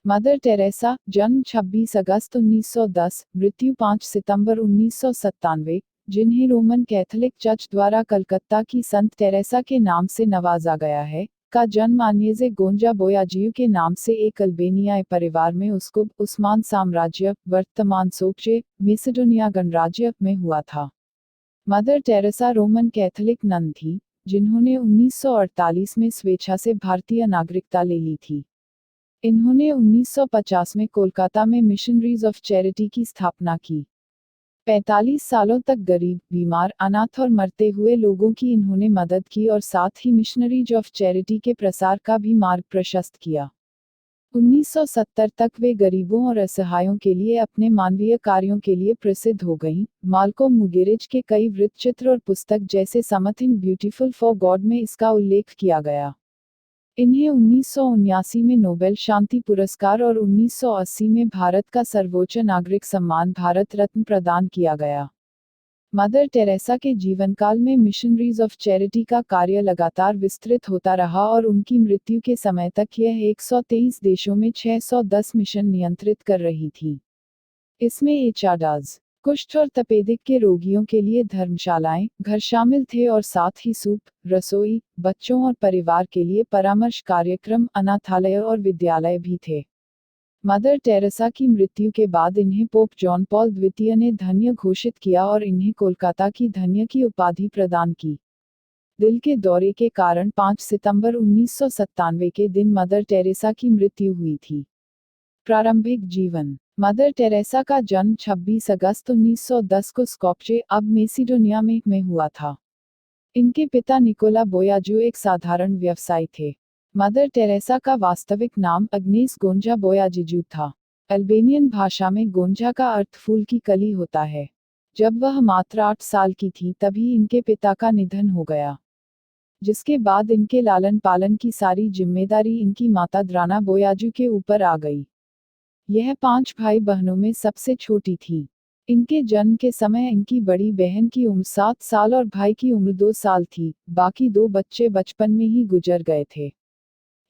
Mother Teresa, जन्म 26 अगस्त 1910, मृत्यु 5 सितंबर 1997, जिन्हें रोमन कैथोलिक चर्च द्वारा कलकत्ता की संत टेरेसा के नाम से नवाजा गया है, का जन्म आन्येजे गोंजा बोयाजियो के नाम से एक अल्बेनियाई परिवार में उसकुब उस्मान साम्राज्य, वर्तमान सोचे, मेसिडोनिया गणराज्य में हुआ था। Mother Teresa Roman Catholic nun थी, जिन्होंने 1948 में स्वेच्छा से भारतीय नागरिकता ले ली थी। इन्होंने 1950 में कोलकाता में मिशनरीज ऑफ चैरिटी की स्थापना की। 45 सालों तक गरीब, बीमार, अनाथ और मरते हुए लोगों की इन्होंने मदद की और साथ ही मिशनरीज ऑफ चैरिटी के प्रसार का भी मार्ग प्रशस्त किया। 1970 तक वे गरीबों और असहायों के लिए अपने मानवीय कार्यों के लिए प्रसिद्ध हो गईं। माल्कोम मुगेरिज के कई वृत्तचित्र और पुस्तक जैसे समथिंग ब्यूटीफुल फॉर गॉड में इसका उल्लेख किया गया। इन्हें 1979 में नोबेल शांति पुरस्कार और 1980 में भारत का सर्वोच्च नागरिक सम्मान भारत रत्न प्रदान किया गया। मदर टेरेसा के जीवनकाल में मिशनरीज ऑफ चैरिटी का कार्य लगातार विस्तृत होता रहा और उनकी मृत्यु के समय तक यह 123 देशों में 610 मिशन नियंत्रित कर रही थी। इसमें एचआईवीज, कुष्ठ और तपेदिक के रोगियों के लिए धर्मशालाएं, घर शामिल थे और साथ ही सूप, रसोई, बच्चों और परिवार के लिए परामर्श कार्यक्रम, अनाथालय और विद्यालय भी थे। मदर टेरेसा की मृत्यु के बाद इन्हें पोप जॉन पॉल द्वितीय ने धन्य घोषित किया और इन्हें कोलकाता की धन्य की उपाधि प्रदान की। दिल के दौरे के कारण 5 सितंबर 1997 के दिन मदर टेरेसा की मृत्यु हुई थी। प्रारंभिक जीवन। मदर टेरेसा का जन्म 26 अगस्त 1910 को स्कोप्जे, अब मेसिडोनिया में हुआ था। इनके पिता निकोला बोयाजू एक साधारण व्यवसायी थे। मदर टेरेसा का वास्तविक नाम अग्नेस गोंजा बोयाजिजू था। अल्बेनियन भाषा में गोंजा का अर्थ फूल की कली होता है। जब वह मात्र 8 साल की थी तभी इनके पिता का निधन हो गया, जिसके बाद इनके लालन पालन की सारी जिम्मेदारी इनकी माता द्राना बोयाजू के ऊपर आ गई। यह 5 भाई बहनों में सबसे छोटी थी। इनके जन्म के समय इनकी बड़ी बहन की उम्र 7 साल और भाई की उम्र 2 साल थी। बाकी 2 बच्चे बचपन में ही गुजर गए थे।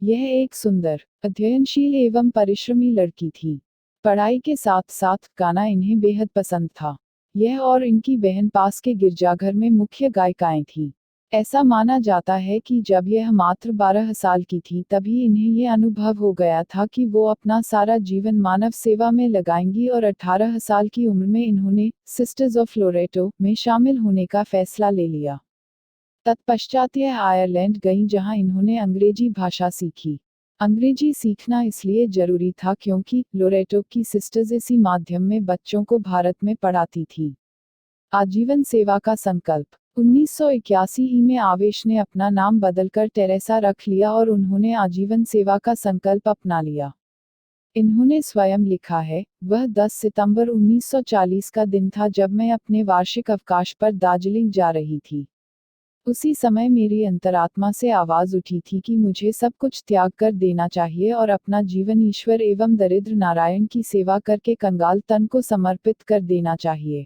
यह एक सुंदर, अध्ययनशील एवं परिश्रमी लड़की थी। पढ़ाई के साथ साथ गाना इन्हें बेहद पसंद था। यह और इनकी बहन पास के गिरजाघर में मुख्य गायिकाएं थीं। ऐसा माना जाता है कि जब यह मात्र 12 साल की थी तभी इन्हें ये अनुभव हो गया था कि वो अपना सारा जीवन मानव सेवा में लगाएंगी और 18 साल की उम्र में इन्होंने सिस्टर्स ऑफ लोरेटो में शामिल होने का फैसला ले लिया। तत्पश्चात यह आयरलैंड गईं जहां इन्होंने अंग्रेजी भाषा सीखी। अंग्रेजी सीखना इसलिए जरूरी था क्योंकि लोरेटो की सिस्टर्स इसी माध्यम में बच्चों को भारत में पढ़ाती थी। आजीवन सेवा का संकल्प। 1981 में आवेश ने अपना नाम बदलकर टेरेसा रख लिया और उन्होंने आजीवन सेवा का संकल्प अपना लिया। इन्होंने स्वयं लिखा है, वह 10 सितंबर 1940 का दिन था जब मैं अपने वार्षिक अवकाश पर दार्जिलिंग जा रही थी। उसी समय मेरी अंतरात्मा से आवाज उठी थी कि मुझे सब कुछ त्याग कर देना चाहिए और अपना जीवन ईश्वर एवं दरिद्र नारायण की सेवा करके कंगाल तन को समर्पित कर देना चाहिए।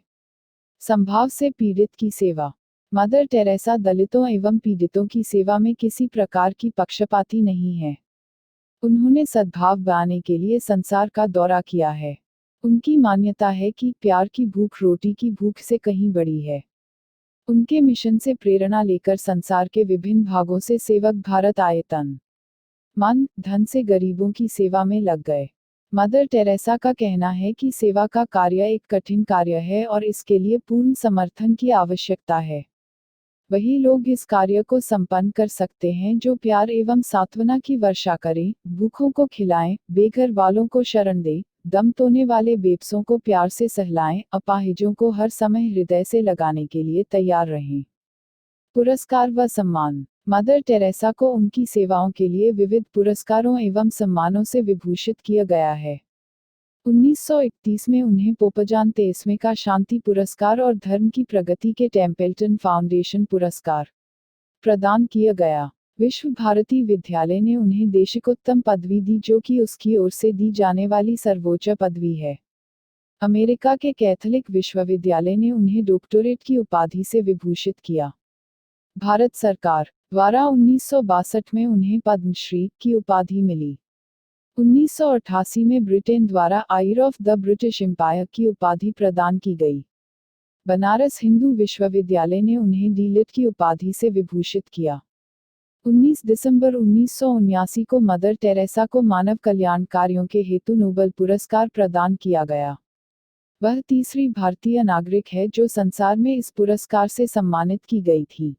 संभाव से पीड़ित की सेवा। मदर टेरेसा दलितों एवं पीड़ितों की सेवा में किसी प्रकार की पक्षपाती नहीं है। उन्होंने सद्भाव बनाने के लिए संसार का दौरा किया है। उनकी मान्यता है कि प्यार की भूख रोटी की भूख से कहीं बड़ी है। उनके मिशन से प्रेरणा लेकर संसार के विभिन्न भागों से सेवक भारत आए, तन मन धन से गरीबों की सेवा में लग गए। मदर टेरेसा का कहना है कि सेवा का कार्य एक कठिन कार्य है और इसके लिए पूर्ण समर्थन की आवश्यकता है। वही लोग इस कार्य को संपन्न कर सकते हैं जो प्यार एवं सांत्वना की वर्षा करें, भूखों को खिलाएं, बेघर वालों को शरण दें, दम तोड़ने वाले बेबसों को प्यार से सहलाएं, अपाहिजों को हर समय हृदय से लगाने के लिए तैयार रहें। पुरस्कार व सम्मान। मदर टेरेसा को उनकी सेवाओं के लिए विविध पुरस्कारों एवं सम्मानों से विभूषित किया गया है। 1931 में उन्हें पोपजान 23वें का शांति पुरस्कार और धर्म की प्रगति के टेम्पल्टन फाउंडेशन पुरस्कार प्रदान किया गया। विश्व भारती विद्यालय ने उन्हें देशिकोत्तम पदवी दी जो कि उसकी ओर से दी जाने वाली सर्वोच्च पदवी है। अमेरिका के कैथोलिक विश्वविद्यालय ने उन्हें डॉक्टरेट की उपाधि से विभूषित किया। भारत सरकार द्वारा 1962 में उन्हें पद्मश्री की उपाधि मिली। 1988 में ब्रिटेन द्वारा आयर ऑफ द ब्रिटिश एम्पायर की उपाधि प्रदान की गई। बनारस हिंदू विश्वविद्यालय ने उन्हें डी.लिट की उपाधि से विभूषित किया। 19 दिसंबर 1979 को मदर टेरेसा को मानव कल्याण कार्यों के हेतु नोबेल पुरस्कार प्रदान किया गया। वह तीसरी भारतीय नागरिक है जो संसार में इस पुरस्कार से सम्मानित की गई थी।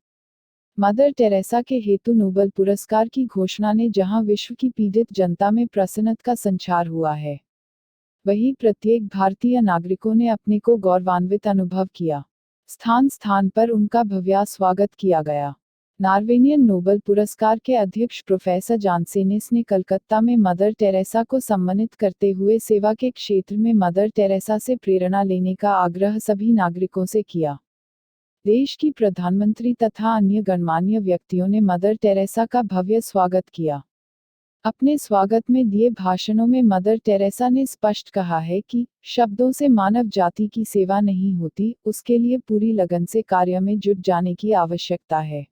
मदर टेरेसा के हेतु नोबेल पुरस्कार की घोषणा ने जहां विश्व की पीड़ित जनता में प्रसन्नता का संचार हुआ है, वहीं प्रत्येक भारतीय नागरिकों ने अपने को गौरवान्वित अनुभव किया। स्थान स्थान पर उनका भव्य स्वागत किया गया। नॉर्वेजियन नोबेल पुरस्कार के अध्यक्ष प्रोफेसर जानसेनिस ने कलकत्ता में मदर टेरेसा को सम्मानित करते हुए सेवा के क्षेत्र में मदर टेरेसा से प्रेरणा लेने का आग्रह सभी नागरिकों से किया। देश की प्रधानमंत्री तथा अन्य गणमान्य व्यक्तियों ने मदर टेरेसा का भव्य स्वागत किया। अपने स्वागत में दिए भाषणों में मदर टेरेसा ने स्पष्ट कहा है कि शब्दों से मानव जाति की सेवा नहीं होती, उसके लिए पूरी लगन से कार्य में जुट जाने की आवश्यकता है।